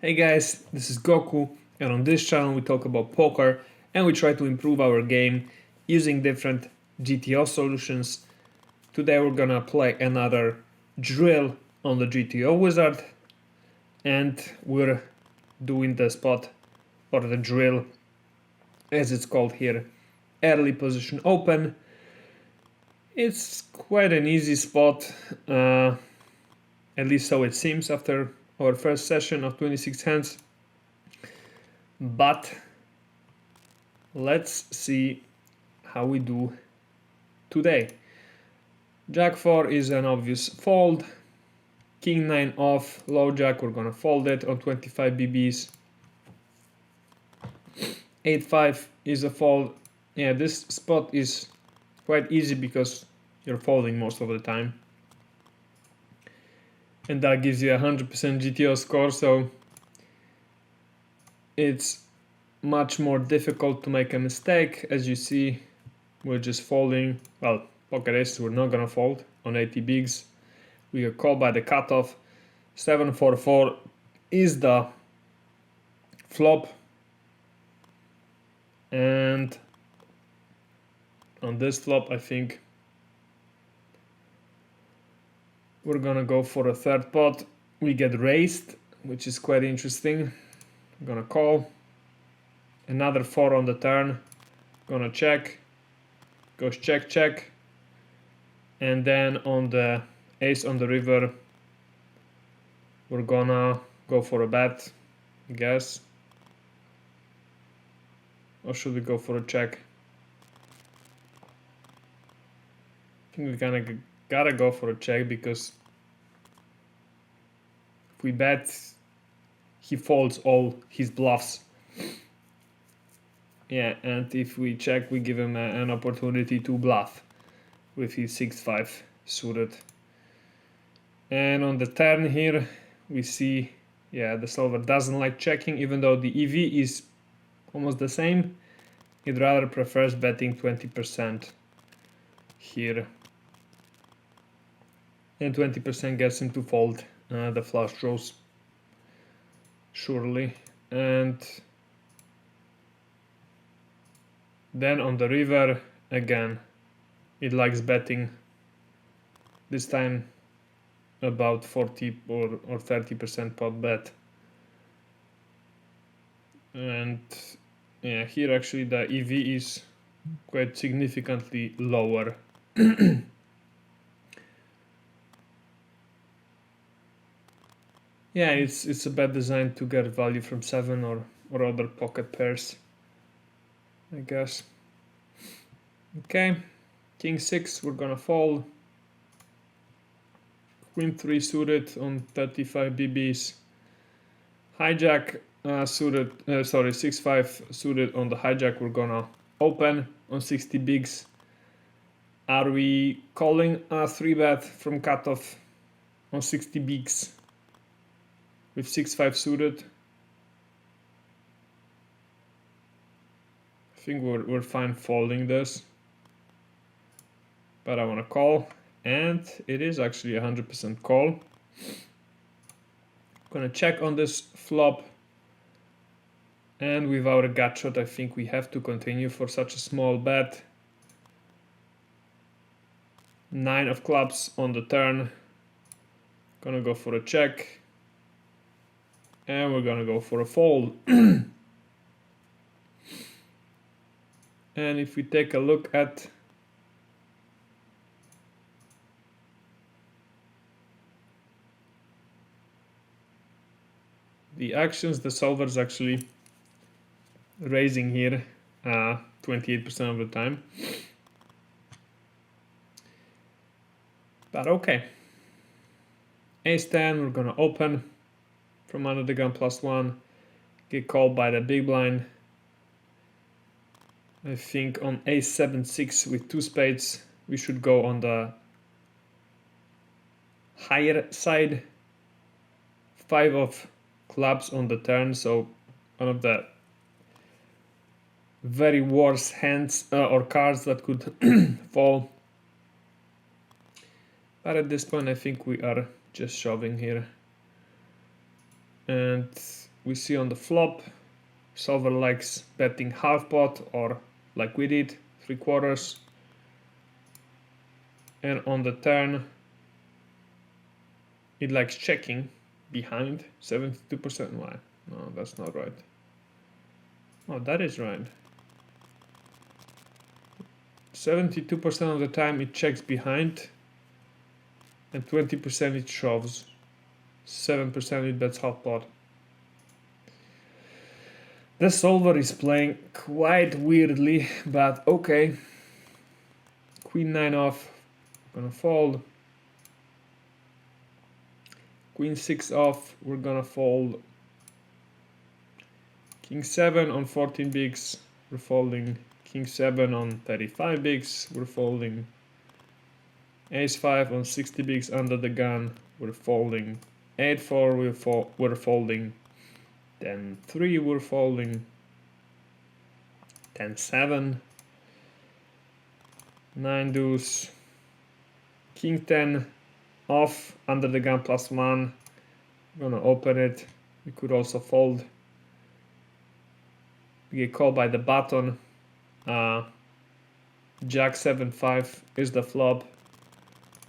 Hey guys, this is Goku, and on this channel we talk about poker and we try to improve our game using different GTO solutions. Today we're gonna play another drill on the GTO Wizard, and we're doing the spot or the drill as it's called here, early position open. It's quite an easy spot, at least so it seems after our first session of 26 hands. But let's see how we do today. Jack 4 is an obvious fold. King 9 off, low jack, we're gonna fold it on 25 BBs. 8-5 is a fold. Yeah, this spot is quite easy because you're folding most of the time. And that gives you a 100% GTO score, so it's much more difficult to make a mistake. As you see, we're just folding. Well, pocket aces we're not gonna fold on 80 bigs. We get called by the cutoff. 7-4-4 is the flop, and on this flop I think we're gonna go for a third pot. We get raised, which is quite interesting. I'm gonna call. Another 4 on the turn. Gonna check. Goes check, check. And then on the ace on the river, we're gonna go for a bet, I guess. Or should we go for a check? I think we gotta go for a check, because if we bet, he folds all his bluffs. Yeah, and if we check, we give him an opportunity to bluff with his 6-5 suited. And on the turn here, we see, yeah, the solver doesn't like checking, even though the EV is almost the same. It rather prefers betting 20% here. And 20% gets him to fold the flush draws, surely. And then on the river, again, it likes betting, this time about 40 or 30% pot bet. And yeah, here actually the EV is quite significantly lower. Yeah, it's a bet designed to get value from 7 or other pocket pairs, I guess. Okay, King 6 we're gonna fold. Queen 3 suited on 35 BBs. Hijack suited, 6-5 suited on the hijack, we're gonna open on 60 bigs. Are we calling a 3-bet from cutoff on 60 bigs with 6-5 suited? I think we're fine folding this, but I want to call, and it is actually 100% call. Gonna check on this flop, and without a gut shot I think we have to continue for such a small bet. 9 of clubs on the turn. Gonna go for a check, and we're gonna go for a fold. And if we take a look at the actions, the solver's actually raising here 28% of the time. But okay. Ace 10, we're gonna open from under the gun +1, get called by the big blind. I think on ace 7-6 with 2 spades, we should go on the higher side. 5 of clubs on the turn, so one of the very worst hands or cards that could fall. But at this point I think we are just shoving here. And we see on the flop, solver likes betting half pot or like we did, 3/4. And on the turn, it likes checking behind 72%. Why? No, that's not right. Oh, that is right. 72% of the time it checks behind, and 20% it shoves. 7% it bets half pot. The solver is playing quite weirdly, but okay. Queen 9 off, gonna fold. Queen 6 off, we're gonna fold. King 7 on 14 bigs, we're folding. King 7 on 35 bigs, we're folding. Ace 5 on 60 bigs under the gun, we're folding. 8-4, we're folding. 10-3, we're folding. 10-7. 9 deuce. King 10 off under the gun +1. I'm gonna open it. We could also fold. We get called by the button. Jack 7-5 is the flop.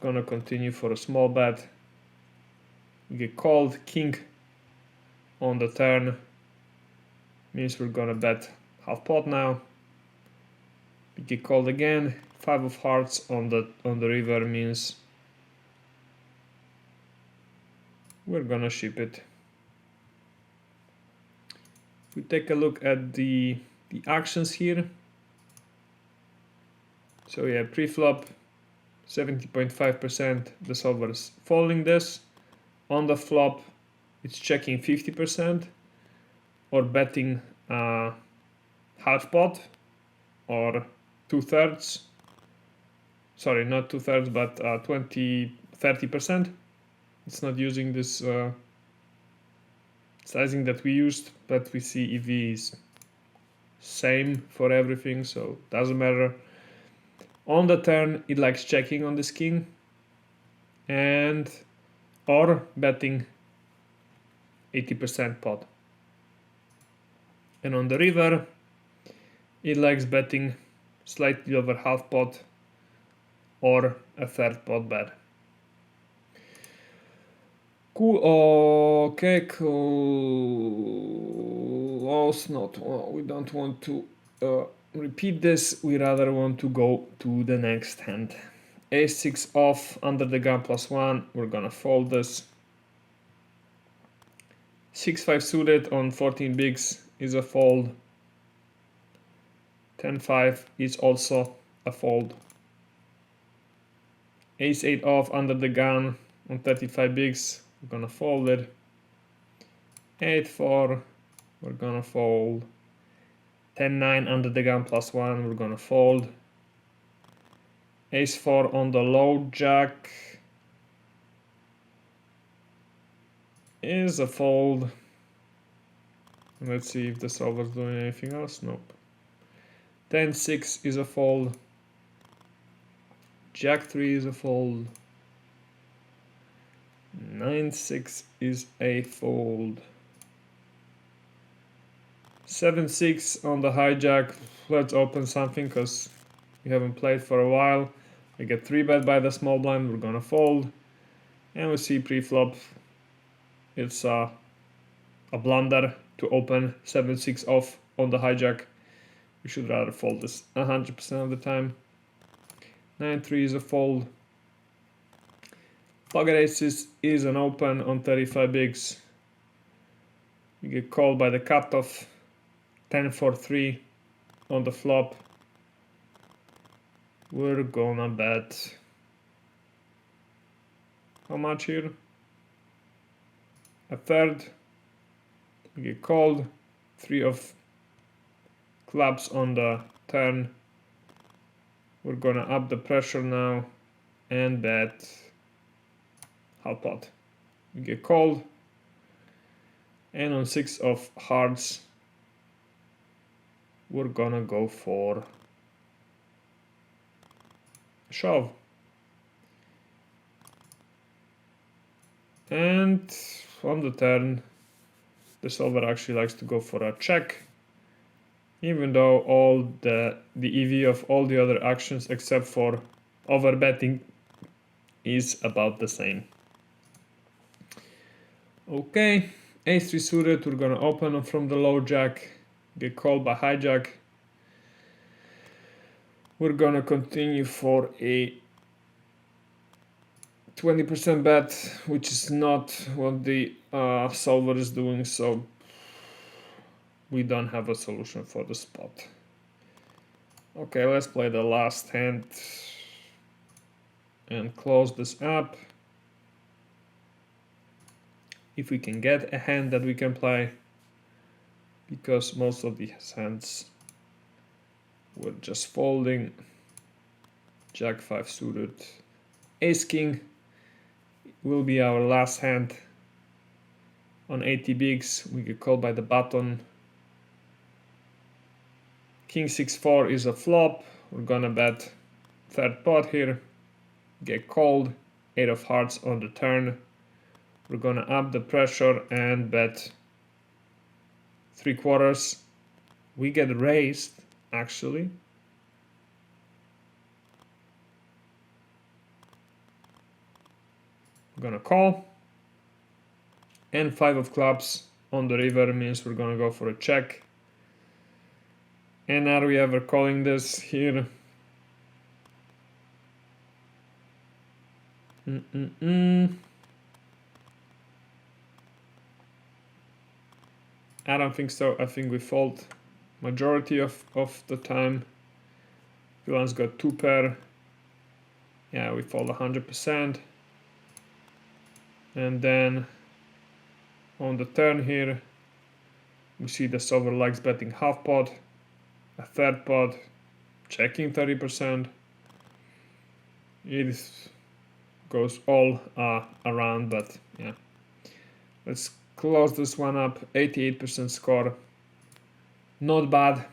Gonna continue for a small bet. We get called. King on the turn means we're gonna bet half pot now. We get called again. 5 of hearts on the river means we're gonna ship it. We take a look at the actions here. So yeah, pre-flop 70.5% the solver's folding this. On the flop it's checking 50% or betting half pot or 2/3. Sorry, not 2/3, but 30%. It's not using this sizing that we used, but we see EV is same for everything, so doesn't matter. On the turn, it likes checking on this king and or betting 80% pot. And on the river, it likes betting slightly over half pot or a third pot bet. Cool. Okay, close. Not. We don't want to repeat this. We rather want to go to the next hand. Ace 6 off under the gun +1. We're gonna fold this. 6-5 suited on 14 bigs is a fold. 10-5 is also a fold. Ace 8 off under the gun on 35 bigs. We're gonna fold it. 8-4, we're gonna fold. 10-9 under the gun +1, we're gonna fold. Ace 4 on the low jack is a fold. Let's see if the solver's doing anything else. Nope. 10-6 is a fold. Jack 3 is a fold. 9-6 is a fold. 7-6 on the hijack. Let's open something because we haven't played for a while. We get 3-bet by the small blind. We're gonna fold. And we see pre-flop. It's a blunder to open 7-6 off on the hijack. We should rather fold this 100% of the time. 9-3 is a fold. Pocket aces is an open on 35 bigs. You get called by the cutoff. 10-4-3 on the flop. We're gonna bet. How much here? A third. We get called. 3 of clubs on the turn. We're gonna up the pressure now and bet half pot. We get called. And on 6 of hearts, we're gonna go for a shove. And on the turn, The solver actually likes to go for a check, even though all the EV of all the other actions except for overbetting is about the same. Okay, ace-3 suited, we're gonna open from the low jack, get called by hijack. We're gonna continue for a 20% bet, which is not what the solver is doing, so we don't have a solution for the spot. Okay, let's play the last hand and close this up. If we can get a hand that we can play, because most of these hands were just folding. Jack 5 suited, ace king will be our last hand. On 80 bigs, we get called by the button. King 6-4 is a flop. We're gonna bet third pot here, get called. 8 of hearts on the turn. We're gonna up the pressure and bet 3/4. We get raised, actually. We're gonna call. And 5 of clubs on the river means we're gonna go for a check. And are we ever calling this here? I don't think so. I think we fold majority of the time. Villain's got 2 pair. Yeah, we fold 100%. And then on the turn here, we see the solver likes betting half pot, a third pot, checking 30%. It goes all around, but yeah. Let's close this one up. 88% score. Not bad.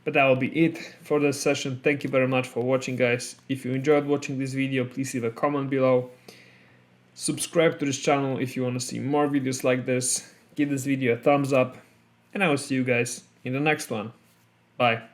But that will be it for this session. Thank you very much for watching, guys. If you enjoyed watching this video, please leave a comment below. Subscribe to this channel if you want to see more videos like this. Give this video a thumbs up. And I will see you guys in the next one. Bye.